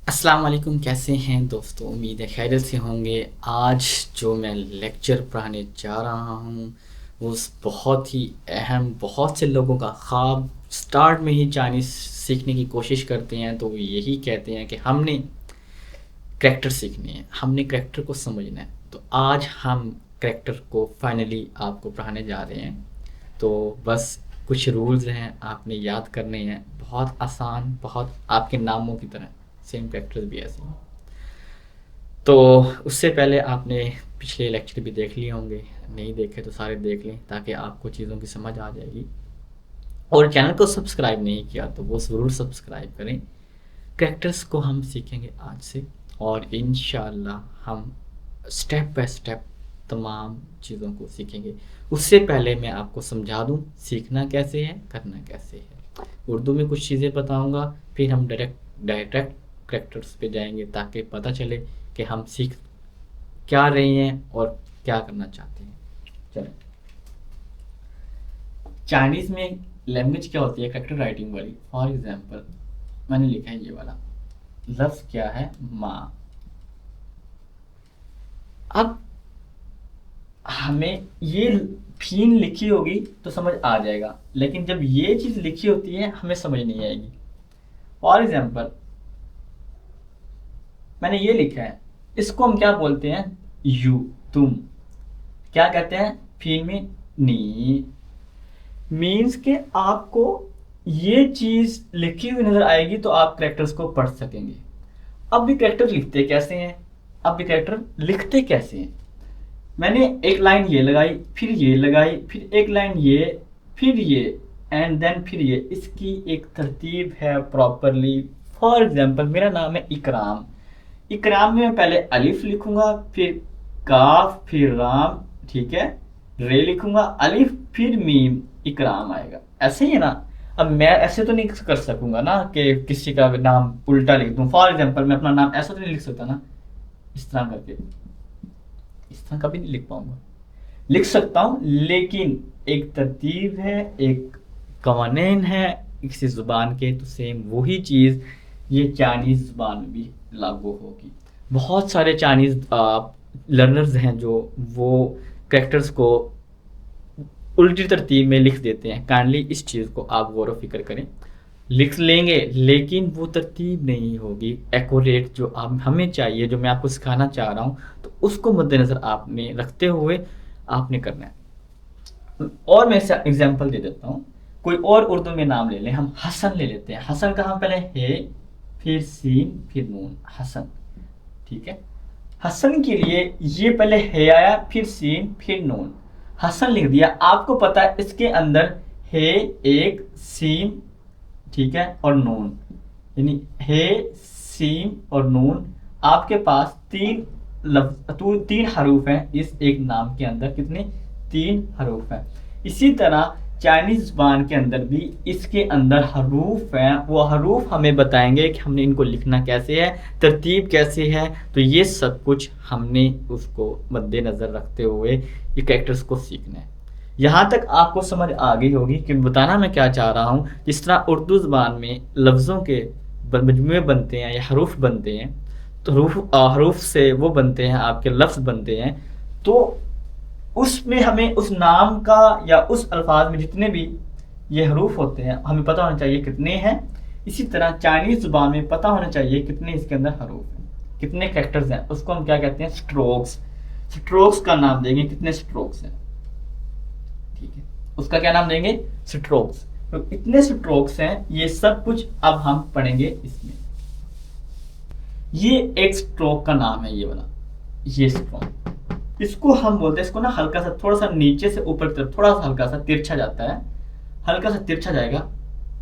अस्सलाम वालेकुम। कैसे हैं दोस्तों? उम्मीद है खैरियत से होंगे। आज जो मैं लेक्चर पढ़ाने जा रहा हूँ वो बहुत ही अहम, बहुत से लोगों का ख्वाब। स्टार्ट में ही चाइनीज़ सीखने की कोशिश करते हैं तो वो यही कहते हैं कि हमने करैक्टर सीखनी है, हमने करैक्टर को समझना है। तो आज हम करैक्टर को फाइनली आपको पढ़ाने जा रहे हैं। तो बस कुछ रूल्स हैं, आपने याद करने हैं। बहुत आसान, बहुत आपके नामों की तरह सेम करैक्टर्स भी ऐसे हैं। तो उससे पहले आपने पिछले लेक्चर भी देख लिए होंगे, नहीं देखे तो सारे देख लें ताकि आपको चीज़ों की समझ आ जाएगी। और चैनल को सब्सक्राइब नहीं किया तो वो ज़रूर सब्सक्राइब करें। कैरेक्टर्स को हम सीखेंगे आज से, और इंशाल्लाह हम स्टेप बाय स्टेप तमाम चीज़ों को सीखेंगे। उससे पहले मैं आपको समझा दूं सीखना कैसे है, करना कैसे है। उर्दू में कुछ चीज़ें बताऊंगा, फिर हम डायरेक्ट कैरेक्टर्स पे जाएंगे ताकि पता चले कि हम सीख क्या रहे हैं और क्या करना चाहते हैं। चलो, चाइनीज़ में लैंग्वेज क्या होती है कैरेक्टर राइटिंग वाली। फॉर एग्जांपल मैंने लिखा है ये वाला लफ्ज़ क्या है, माँ। अब हमें ये फीन लिखी होगी तो समझ आ जाएगा, लेकिन जब ये चीज़ लिखी होती है हमें समझ नहीं आएगी। फॉर एग्जाम्पल मैंने ये लिखा है, इसको हम क्या बोलते हैं, यू, तुम। क्या कहते हैं फीन में, नी। मीन्स के आपको ये चीज़ लिखी हुई नज़र आएगी तो आप कैरेक्टर्स को पढ़ सकेंगे। अब भी कैरेक्टर लिखते कैसे हैं, अब भी कैरेक्टर लिखते कैसे हैं। मैंने एक लाइन ये लगाई, फिर ये लगाई, फिर एक लाइन ये, फिर ये, एंड देन फिर ये। इसकी एक तरतीब है प्रॉपरली। फॉर एग्जांपल मेरा नाम है इकराम। इकराम में मैं पहले अलिफ लिखूंगा, फिर काफ, फिर राम, ठीक है, रे लिखूंगा, अलिफ, फिर मीम, इकराम आएगा। ऐसे ही है ना। अब मैं ऐसे तो नहीं कर सकूंगा ना कि किसी का नाम उल्टा लिख दूं। फॉर एग्जांपल मैं अपना नाम ऐसा तो नहीं लिख सकता ना, इस तरह करके। इस तरह कभी नहीं लिख पाऊंगा। लिख सकता हूँ लेकिन एक तरतीब है, एक कवानीन है किसी ज़ुबान के। तो सेम वही चीज़ ये चाइनीज़ ज़ुबान में भी लागू होगी। बहुत सारे चाइनीज़ लर्नर्स हैं जो वो कैरेक्टर्स को उल्टी तरतीब में लिख देते हैं। काइंडली इस चीज़ को आप गौर व फिक्र करें। लिख लेंगे लेकिन वो तरतीब नहीं होगी एक्यूरेट जो आप हमें चाहिए, जो मैं आपको सिखाना चाह रहा हूँ। तो उसको मद्देनज़र आपने रखते हुए आपने करना है। और मैं एग्जांपल दे देता हूँ। कोई और उर्दू में नाम ले लें, हम हसन ले लेते हैं। हसन का हम पहले हे, फिर सीन, फिर नून, हसन, ठीक है। हसन के लिए ये पहले हे आया, फिर सीन, फिर नून, हसन लिख दिया। आपको पता है इसके अंदर हे एक, सीन, ठीक है, और नून, यानी हे, सीन और नून। आपके पास तीन लफ्ज तो तीन हरूफ हैं इस एक नाम के अंदर। कितने? तीन हरूफ हैं। इसी तरह चाइनीज ज़बान के अंदर भी इसके अंदर हरूफ हैं। वो हरूफ हमें बताएंगे कि हमने इनको लिखना कैसे है, तरतीब कैसे है। तो ये सब कुछ हमने उसको मद्देनज़र रखते हुए ये कैरेक्टर्स को सीखना है। यहाँ तक आपको समझ आ गई होगी कि बताना मैं क्या चाह रहा हूँ। जिस तरह उर्दू ज़बान में लफ्ज़ों के मजमुए बनते हैं या हरूफ बनते हैं, तो हरूफ से वो बनते हैं, आपके लफ्ज़ बनते हैं। तो उसमें हमें उस नाम का या उस अल्फाज में जितने भी ये हरूफ होते हैं हमें पता होना चाहिए कितने हैं। इसी तरह चाइनीज़ ज़ुबान में पता होना चाहिए कितने इसके अंदर हरूफ हैं, कितने कैरेक्टर्स हैं। उसको हम क्या कहते हैं, स्ट्रोक्स। स्ट्रोक्स का नाम देंगे, कितने स्ट्रोक्स हैं, ठीक है। उसका क्या नाम देंगे, स्ट्रोक्स। तो इतने स्ट्रोक्स हैं, ये सब कुछ अब हम पढ़ेंगे इसमें। ये एक स्ट्रोक का नाम है, ये वाला, ये स्ट्रोक। इसको हम बोलते हैं, इसको ना हल्का सा थोड़ा सा नीचे से ऊपर की तरफ थोड़ा सा हल्का सा तिरछा जाता है, हल्का सा तिरछा जाएगा।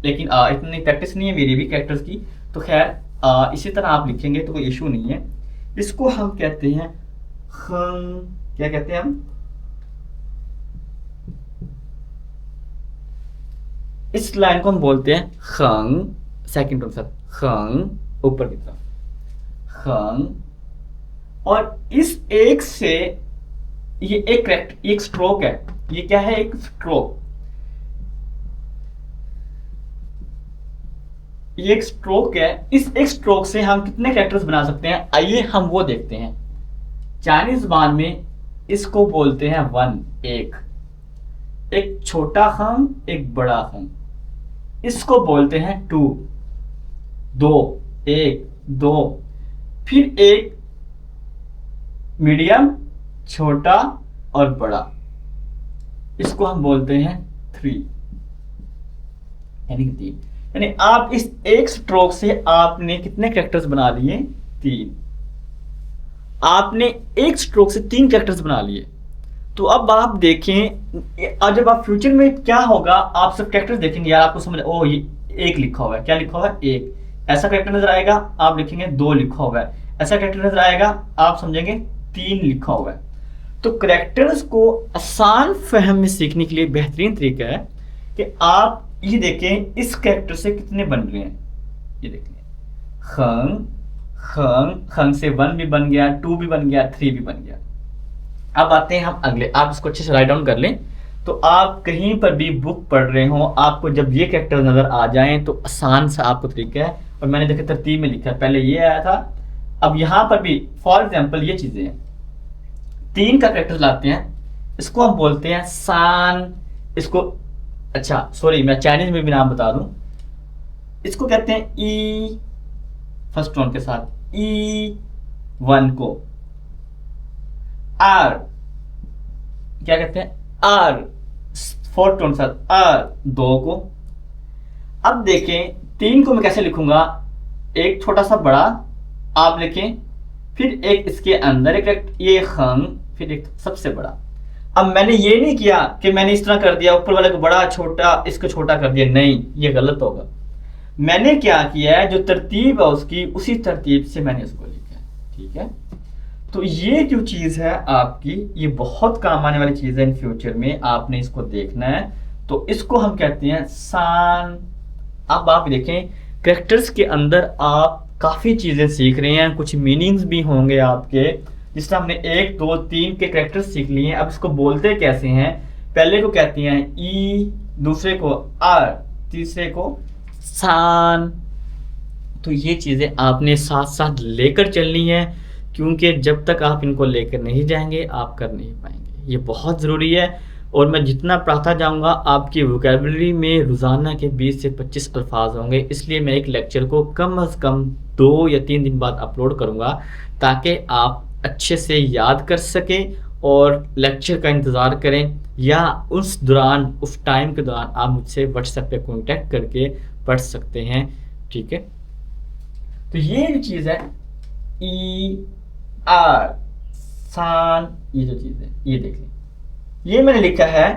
लेकिन इतनी प्रैक्टिस नहीं है मेरी भी कैरेक्टर्स की, तो खैर इसी तरह आप लिखेंगे तो कोई इशू नहीं है। इसको हम कहते हैं क्या कहते हैं हम, इस लाइन को हम बोलते हैं खंग। सेकंड टोन साथ खंग, ऊपर की तरफ खंग। और इस एक से ये एक स्ट्रोक है। ये क्या है, एक स्ट्रोक। ये एक स्ट्रोक है, इस एक स्ट्रोक से हम कितने कैरेक्टर्स बना सकते हैं, आइए हम वो देखते हैं। चाइनीज जबान में इसको बोलते हैं वन, एक, एक छोटा खम, एक बड़ा खम। इसको बोलते हैं टू, दो, एक, दो, फिर एक मीडियम, छोटा और बड़ा, इसको हम बोलते हैं थ्री, यानी कि तीन। यानी आप इस एक स्ट्रोक से आपने कितने कैरेक्टर्स बना लिए, तीन। आपने एक स्ट्रोक से तीन कैरेक्टर्स बना लिए। तो अब आप देखें, और जब आप फ्यूचर में क्या होगा, आप सब कैरेक्टर्स देखेंगे यार, आपको समझ, ओ ये एक लिखा हुआ है, क्या लिखा हुआ है, एक। ऐसा कैरेक्टर नजर आएगा, आप लिखेंगे दो लिखा हुआ है। ऐसा कैरेक्टर नजर आएगा, आप समझेंगे तीन लिखा हुआ है। तो कैरेक्टर्स को आसान फहम में सीखने के लिए बेहतरीन तरीका है कि आप ये देखें इस कैरेक्टर से कितने बन रहे हैं। ये देखें, खंग, खंग, खंग से वन भी बन गया, टू भी बन गया, थ्री भी बन गया। अब आते हैं हम अगले, आप इसको अच्छे से राइट डाउन कर लें। तो आप कहीं पर भी बुक पढ़ रहे हो, आपको जब ये कैरेक्टर नजर आ जाएं तो आसान सा आपको तरीका है। और मैंने देखा तरतीब में लिखा है, पहले ये आया था, अब यहां पर भी फॉर एग्जाम्पल ये चीजें हैं, तीन का कैरेक्टर लाते हैं, इसको हम बोलते हैं सान। इसको, अच्छा सॉरी, मैं चाइनीज में भी नाम बता दूं, इसको कहते हैं ई, फर्स्ट टोन के साथ ई वन को, आर क्या कहते हैं, आर फोर्थ टोन के साथ आर दो को। अब देखें तीन को मैं कैसे लिखूंगा, एक छोटा सा बड़ा आप लिखें, फिर एक इसके अंदर एक ये खंग, फिर एक सबसे बड़ा। अब मैंने ये नहीं किया कि मैंने इस तरह कर दिया, ऊपर वाले को बड़ा छोटा इसको छोटा कर दिया, नहीं, ये गलत होगा। मैंने क्या किया है, जो तरतीब है उसकी, उसी तरतीब से मैंने इसको लिखा है, ठीक है। तो ये जो चीज है आपकी, ये बहुत काम आने वाली चीज है इन फ्यूचर में, आपने इसको देखना है। तो इसको हम कहते हैं सान। अब आप देखें कैरेक्टर्स के अंदर आप काफी चीजें सीख रहे हैं, कुछ मीनिंग्स भी होंगे आपके। जिस तरह हमने एक, दो, तीन के कैरेक्टर्स सीख लिए हैं, अब इसको बोलते कैसे हैं। पहले को कहते हैं ई, दूसरे को आर, तीसरे को सान। तो ये चीजें आपने साथ साथ लेकर चलनी है, क्योंकि जब तक आप इनको लेकर नहीं जाएंगे आप कर नहीं पाएंगे। ये बहुत ज़रूरी है। और मैं जितना पढ़ाता जाऊंगा आपकी वोकैबुलरी में रोज़ाना के 20 से 25 अल्फाज होंगे, इसलिए मैं एक लेक्चर को कम अज़ कम 2 या 3 दिन बाद अपलोड करूंगा, ताकि आप अच्छे से याद कर सकें और लेक्चर का इंतज़ार करें, या उस दौरान, उस टाइम के दौरान आप मुझसे व्हाट्सएप पे कॉन्टेक्ट करके पढ़ सकते हैं, ठीक है। तो ये जो चीज़ है ई आर सान, ये जो चीज़ है ये देख लें, ये मैंने लिखा है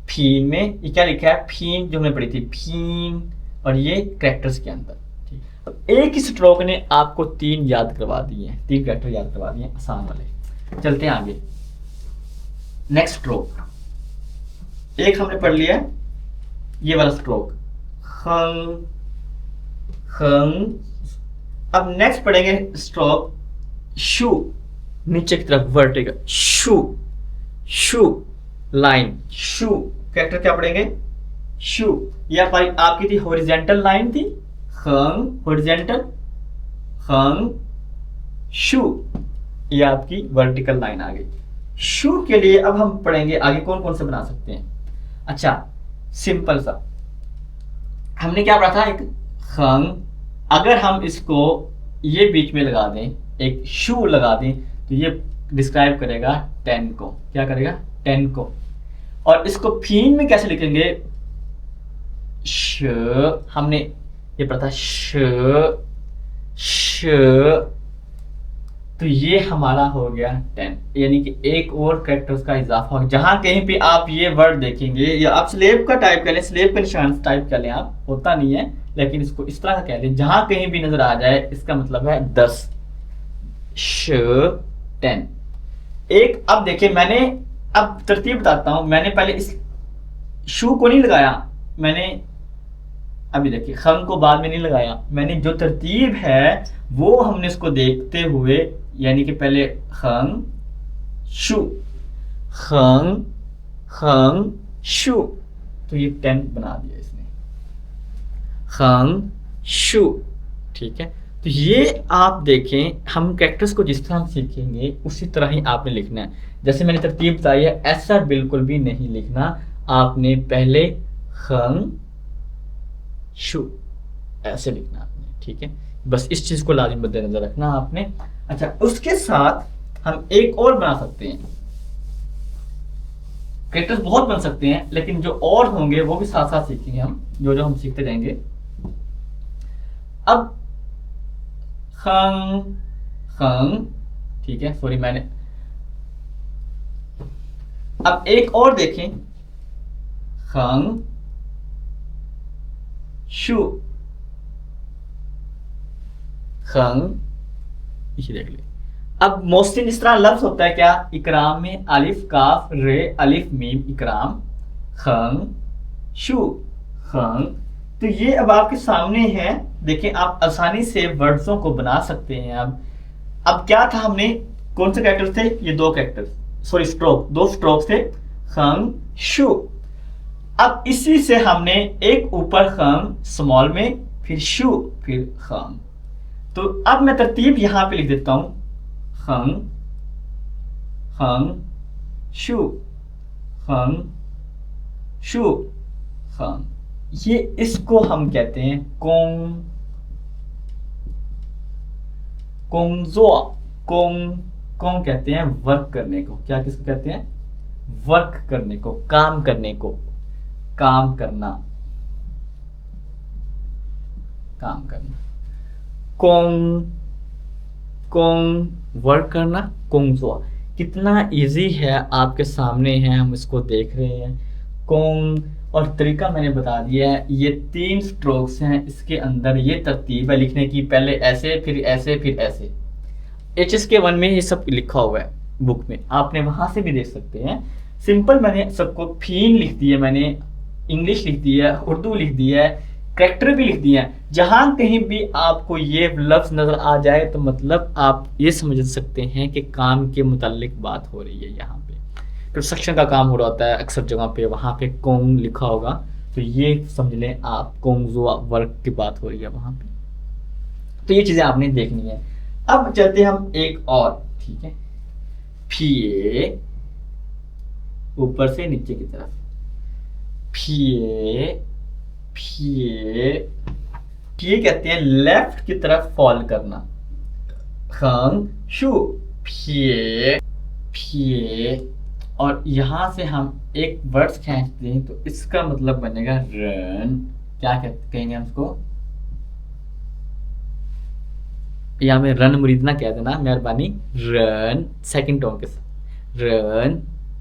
फीन में। ये क्या लिखा है, फीन जो हमने पढ़ी थी, फीन, और ये कैरेक्टर्स के अंदर, ठीक। अब एक ही स्ट्रोक ने आपको तीन याद करवा दिए हैं, तीन कैरेक्टर याद करवा दिए हैं आसान वाले। चलते हैं आगे, नेक्स्ट स्ट्रोक। एक हमने पढ़ लिया ये वाला स्ट्रोक, खंग खंग। अब नेक्स्ट पढ़ेंगे स्ट्रोक शू, नीचे की तरफ वर्टिकल, शू शू लाइन, शू कैरेक्टर क्या पढ़ेंगे, शू। ये आपकी थी हॉरिजॉन्टल लाइन थी, खंग हॉरिजॉन्टल, खंग शू, ये आपकी वर्टिकल लाइन आ गई। शू के लिए अब हम पढ़ेंगे आगे कौन कौन से बना सकते हैं। अच्छा सिंपल सा, हमने क्या पढ़ा था, एक खंग, अगर हम इसको ये बीच में लगा दें, एक शू लगा दें, तो ये डिस्क्राइब करेगा 10 को, क्या करेगा 10 को। और इसको फीन में कैसे लिखेंगे, श, हमने ये पढ़ा था श श, तो ये हमारा हो गया 10, यानी कि एक और कैरेक्टर्स का इजाफा हो। जहां कहीं पे आप ये वर्ड देखेंगे, या आप स्लेब का टाइप कर लें, स्लेब का निशान टाइप कर लें, आप होता नहीं है लेकिन इसको इस तरह का कह लें, जहां कहीं भी नजर आ जाए इसका मतलब है 10, श 10। एक, अब देखिए मैंने, अब तरतीब बताता हूं, मैंने पहले इस शू को नहीं लगाया, मैंने अभी देखिए खंग को बाद में नहीं लगाया, मैंने जो तरतीब है वो हमने इसको देखते हुए, यानी कि पहले खंग शू, खंग खंग शू, तो ये 10 बना दिया इसने, खंग शू। ठीक है, तो ये आप देखें, हम कैरेक्टर्स को जिस तरह हम सीखेंगे उसी तरह ही आपने लिखना है। जैसे मैंने तरतीब बताई है, ऐसा बिल्कुल भी नहीं लिखना। आपने पहले खंग शू ऐसे लिखना आपने। ठीक है, बस इस चीज को लाजिम मद्देनजर रखना आपने। अच्छा, उसके साथ हम एक और बना सकते हैं। कैरेक्टर्स बहुत बन सकते हैं, लेकिन जो और होंगे वो भी साथ साथ सीखेंगे हम, जो जो हम सीखते जाएंगे। अब खंग खंग, ठीक है, सॉरी मैंने, अब एक और देखें, खंग शू, खंग, इसे देख ले। अब मोस्टली इस तरह लफ्ज होता है क्या, इकराम में अलिफ काफ रे अलिफ मीम इकराम, खंग शू, खंग। तो ये अब आपके सामने है, देखें आप आसानी से वर्ड्सों को बना सकते हैं। अब क्या था, हमने कौन से कैरेक्टर थे, ये दो कैरेक्टर, सॉरी स्ट्रोक, दो स्ट्रोक थे, खंग शू। अब इसी से हमने एक ऊपर खंग स्मॉल में, फिर शू, फिर खंग। तो अब मैं तरतीब यहां पे लिख देता हूं, खंग खंग शू, खंग शू, खंग। ये इसको हम कहते हैं कोंग कोंगजो, कोंग कोंग कहते हैं वर्क करने को। क्या किसको कहते हैं, वर्क करने को, काम करने को, काम करना, काम करना। कोंग कोंग वर्क करना, कोंगजो। कितना इजी है आपके सामने है, हम इसको देख रहे हैं। कोंग, और तरीका मैंने बता दिया है, ये 3 स्ट्रोक्स हैं, इसके अंदर ये तरतीब है लिखने की, पहले ऐसे फिर ऐसे फिर ऐसे। HSK 1 में ये सब लिखा हुआ है बुक में, आपने वहां से भी देख सकते हैं। सिंपल मैंने सबको फीन लिख दी है, मैंने इंग्लिश लिख दी है, उर्दू लिख दी है, कैरेक्टर भी लिख दिया है। जहां कहीं भी आपको ये लफ्ज नजर आ जाए तो मतलब आप ये समझ सकते हैं कि काम के मुतालिक बात हो रही है। यहाँ पे कंस्ट्रक्शन का काम हो रहा होता है अक्सर जगह पे, वहां पे कोंग लिखा होगा, तो ये समझ लें आप कोंगजो वर्क की बात हो रही है वहां पे। तो ये चीजें आपने देखनी है। अब चलते हम एक और, ठीक है, फिए ऊपर से नीचे की तरफ, फिए फिए, फिए कहते हैं लेफ्ट की तरफ फॉल करना, खंग शू, फिए फिए। और यहां से हम एक वर्ड्स खींचते हैं तो इसका मतलब बनेगा रन। क्या कहेंगे हम इसको, यहाँ में रन मुरीदना कह देना मेहरबानी, रन सेकंड टोन के साथ, रन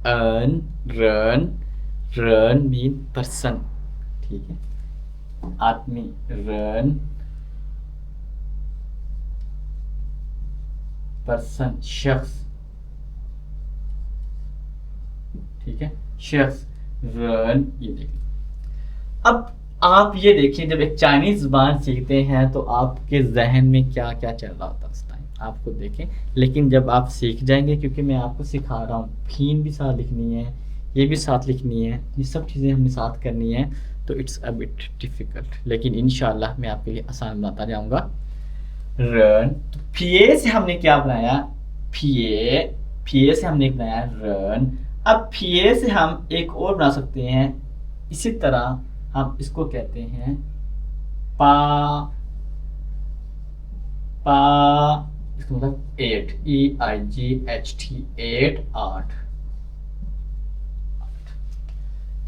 अन रन, रन मीन पर्सन, ठीक है, आदमी, रन पर्सन शख्स, ठीक है, शख्स, रन। ये देखिए, अब आप ये देखिए, जब एक चाइनीज जुबान सीखते हैं तो आपके जहन में क्या क्या चल रहा होता है उस टाइम, आपको देखें। लेकिन जब आप सीख जाएंगे, क्योंकि मैं आपको सिखा रहा हूँ, फीन भी साथ लिखनी है, ये भी साथ लिखनी है, ये सब चीज़ें हमने साथ करनी है, तो इट्स अ बिट डिफिकल्ट, लेकिन इंशाल्लाह मैं आपके लिए आसान बनाता जाऊंगा। रन, तो फिए से हमने क्या बनाया, फिए, फिए से हमने बनाया रन। अब फिए से हम एक और बना सकते हैं, इसी तरह हम इसको कहते हैं पा, पा, इसका मतलब 8, EIGHT 8, 8,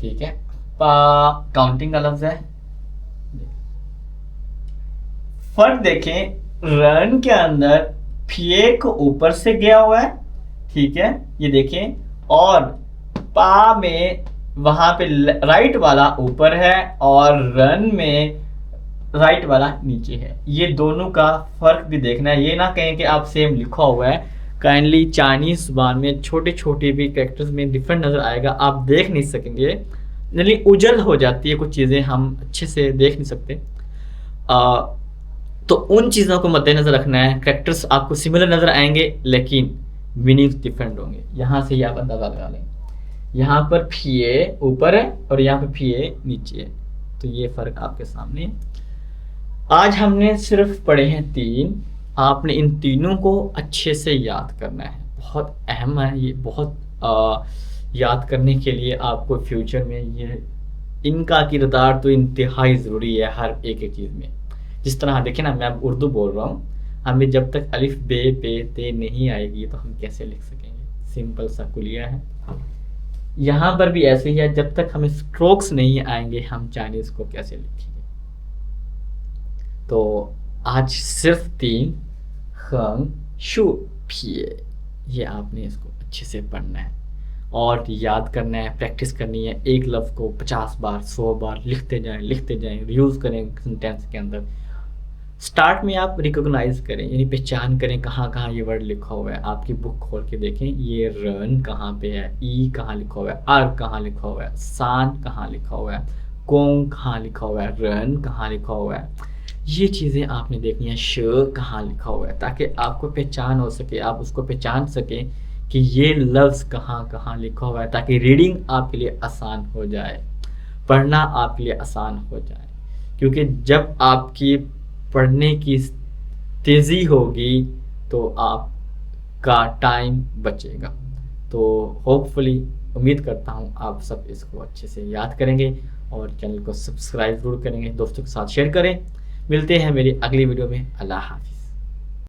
ठीक है। पा काउंटिंग का लफ्ज है। फर्क देखें, रन के अंदर फिए को ऊपर से गया हुआ है, ठीक है, ये देखें, और पा में वहां पे राइट वाला ऊपर है और रन में राइट वाला नीचे है। ये दोनों का फर्क भी देखना है, ये ना कहें कि आप सेम लिखा हुआ है। काइंडली चाइनीज जुबान में छोटे छोटे भी कैरेक्टर्स में डिफरेंट नजर आएगा, आप देख नहीं सकेंगे, यानी उजल हो जाती है कुछ चीज़ें, हम अच्छे से देख नहीं सकते। तो उन चीज़ों को मद्देनजर रखना है। कैरेक्टर्स आपको सिमिलर नजर आएंगे लेकिन मीनिंग्स डिफरेंट होंगे। यहाँ से ही आप अंदाजा लगा लें, यहाँ पर फिए ऊपर है और यहाँ पर फिए नीचे है, तो ये फर्क आपके सामने है। आज हमने सिर्फ पढ़े हैं 3। आपने इन तीनों को अच्छे से याद करना है। बहुत अहम है ये, बहुत याद करने के लिए आपको फ्यूचर में ये इनका किरदार तो इंतहाई ज़रूरी है हर एक चीज़ में। जिस तरह देखिए ना, मैं अब उर्दू बोल रहा हूँ, हमें जब तक अलिफ बे पे ते नहीं आएगी तो हम कैसे लिख सकेंगे? सिंपल सा कुलिया है। यहाँ पर भी ऐसे ही है, जब तक हमें स्ट्रोक्स नहीं आएंगे हम चाइनीज़ को कैसे लिखेंगे? तो आज सिर्फ 3 खंग शु फिए, ये आपने इसको अच्छे से पढ़ना है और याद करना है, प्रैक्टिस करनी है। एक लफ्ज़ को 50 बार 100 बार लिखते जाएं, यूज़ करें सेंटेंस के अंदर। स्टार्ट में आप रिकॉग्नाइज करें, यानी पहचान करें कहाँ कहाँ ये वर्ड लिखा हुआ है। आपकी बुक खोल के देखें, ये रन कहाँ पे है, ई कहाँ लिखा हुआ है, आर कहाँ लिखा हुआ है, सान कहाँ लिखा हुआ है, कोंग कहाँ लिखा हुआ है, रन कहाँ लिखा हुआ है। ये चीज़ें आपने देखनी है, श कहाँ लिखा हुआ है, ताकि आपको पहचान हो सके, आप उसको पहचान सकें कि ये लफ्ज़ कहाँ कहाँ लिखा हुआ है, ताकि रीडिंग आपके लिए आसान हो जाए, पढ़ना आपके लिए आसान हो जाए। क्योंकि जब आपकी पढ़ने की तेज़ी होगी तो आपका टाइम बचेगा। तो होपफुली उम्मीद करता हूँ आप सब इसको अच्छे से याद करेंगे और चैनल को सब्सक्राइब ज़रूर करेंगे, दोस्तों के साथ शेयर करें। मिलते हैं मेरी अगली वीडियो में। अल्लाह हाफ़िज़।